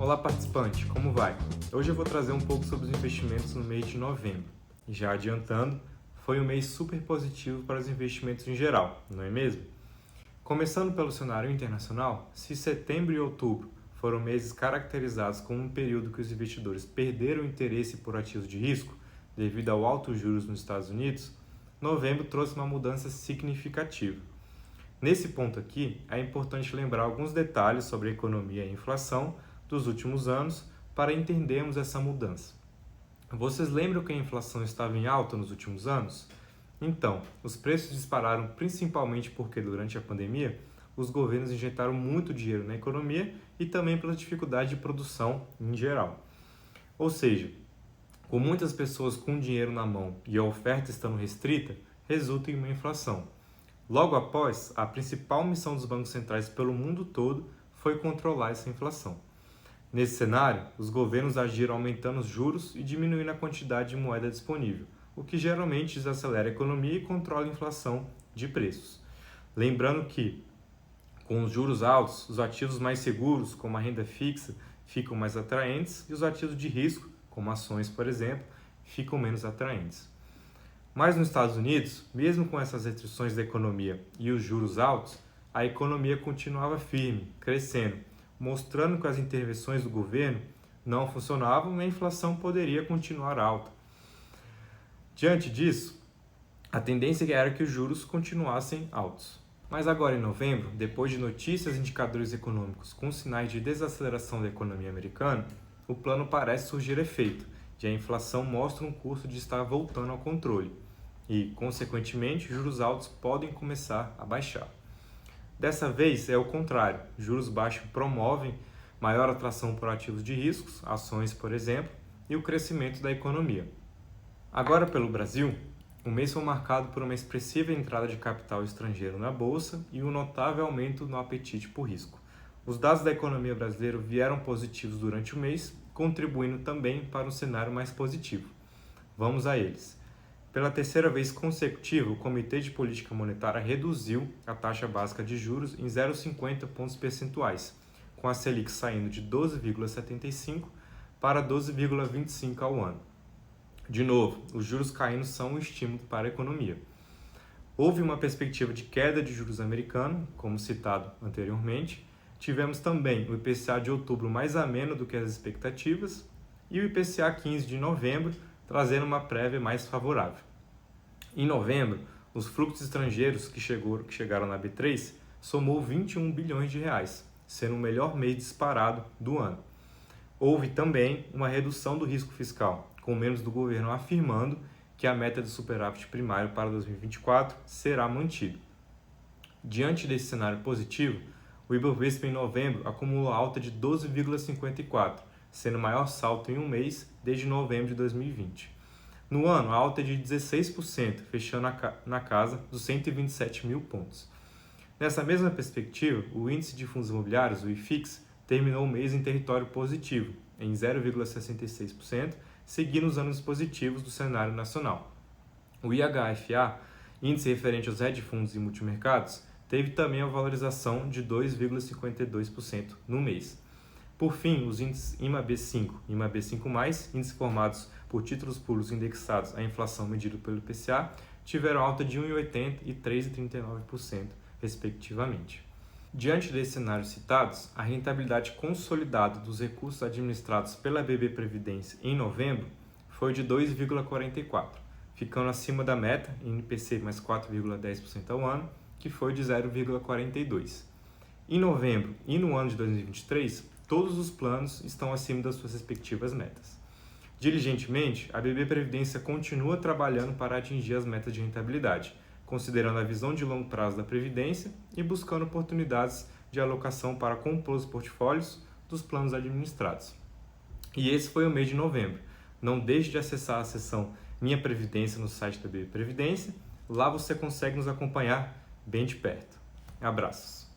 Olá participante, como vai? Hoje eu vou trazer um pouco sobre os investimentos no mês de novembro. E já adiantando, foi um mês super positivo para os investimentos em geral, não é mesmo? Começando pelo cenário internacional, se setembro e outubro foram meses caracterizados como um período que os investidores perderam o interesse por ativos de risco devido ao alto juros nos Estados Unidos, novembro trouxe uma mudança significativa. Nesse ponto aqui, é importante lembrar alguns detalhes sobre a economia e a inflação dos últimos anos para entendermos essa mudança. Vocês lembram que a inflação estava em alta nos últimos anos? Então, os preços dispararam principalmente porque durante a pandemia, os governos injetaram muito dinheiro na economia e também pela dificuldade de produção em geral. Ou seja, com muitas pessoas com dinheiro na mão e a oferta estando restrita, resulta em uma inflação. Logo após, a principal missão dos bancos centrais pelo mundo todo foi controlar essa inflação. Nesse cenário, os governos agiram aumentando os juros e diminuindo a quantidade de moeda disponível, o que geralmente desacelera a economia e controla a inflação de preços. Lembrando que, com os juros altos, os ativos mais seguros, como a renda fixa, ficam mais atraentes e os ativos de risco, como ações, por exemplo, ficam menos atraentes. Mas nos Estados Unidos, mesmo com essas restrições da economia e os juros altos, a economia continuava firme, crescendo, mostrando que as intervenções do governo não funcionavam e a inflação poderia continuar alta. Diante disso, a tendência era que os juros continuassem altos. Mas agora em novembro, depois de notícias e indicadores econômicos com sinais de desaceleração da economia americana, o plano parece surgir efeito, e a inflação mostra um curso de estar voltando ao controle e, consequentemente, juros altos podem começar a baixar. Dessa vez é o contrário, juros baixos promovem maior atração por ativos de riscos, ações, por exemplo, e o crescimento da economia. Agora pelo Brasil, o mês foi marcado por uma expressiva entrada de capital estrangeiro na Bolsa e um notável aumento no apetite por risco. Os dados da economia brasileira vieram positivos durante o mês, contribuindo também para um cenário mais positivo. Vamos a eles. Pela terceira vez consecutiva, o Comitê de Política Monetária reduziu a taxa básica de juros em 0,50 pontos percentuais, com a Selic saindo de 12,75 para 12,25 ao ano. De novo, os juros caindo são um estímulo para a economia. Houve uma perspectiva de queda de juros americano, como citado anteriormente. Tivemos também o IPCA de outubro mais ameno do que as expectativas e o IPCA 15 de novembro, trazendo uma prévia mais favorável. Em novembro, os fluxos estrangeiros que chegaram na B3 somou 21 bilhões de reais, sendo o melhor mês disparado do ano. Houve também uma redução do risco fiscal, com membros do governo afirmando que a meta de superávit primário para 2024 será mantida. Diante desse cenário positivo, o Ibovespa em novembro acumulou alta de 12,54%, sendo o maior salto em um mês desde novembro de 2020. No ano, a alta é de 16%, fechando na casa dos 127 mil pontos. Nessa mesma perspectiva, o índice de fundos imobiliários, o IFIX, terminou o mês em território positivo, em 0,66%, seguindo os anos positivos do cenário nacional. O IHFA, índice referente aos hedge funds e multimercados, teve também a valorização de 2,52% no mês. Por fim, os índices IMAB5 e IMAB5+, índices formados por títulos públicos indexados à inflação medida pelo IPCA, tiveram alta de 1,80% e 3,39%, respectivamente. Diante desses cenários citados, a rentabilidade consolidada dos recursos administrados pela BB Previdência em novembro foi de 2,44%, ficando acima da meta, em IPC mais 4,10% ao ano, que foi de 0,42%. Em novembro e no ano de 2023, todos os planos estão acima das suas respectivas metas. Diligentemente, a BB Previdência continua trabalhando para atingir as metas de rentabilidade, considerando a visão de longo prazo da Previdência e buscando oportunidades de alocação para compor os portfólios dos planos administrados. E esse foi o mês de novembro. Não deixe de acessar a seção Minha Previdência no site da BB Previdência. Lá você consegue nos acompanhar bem de perto. Abraços!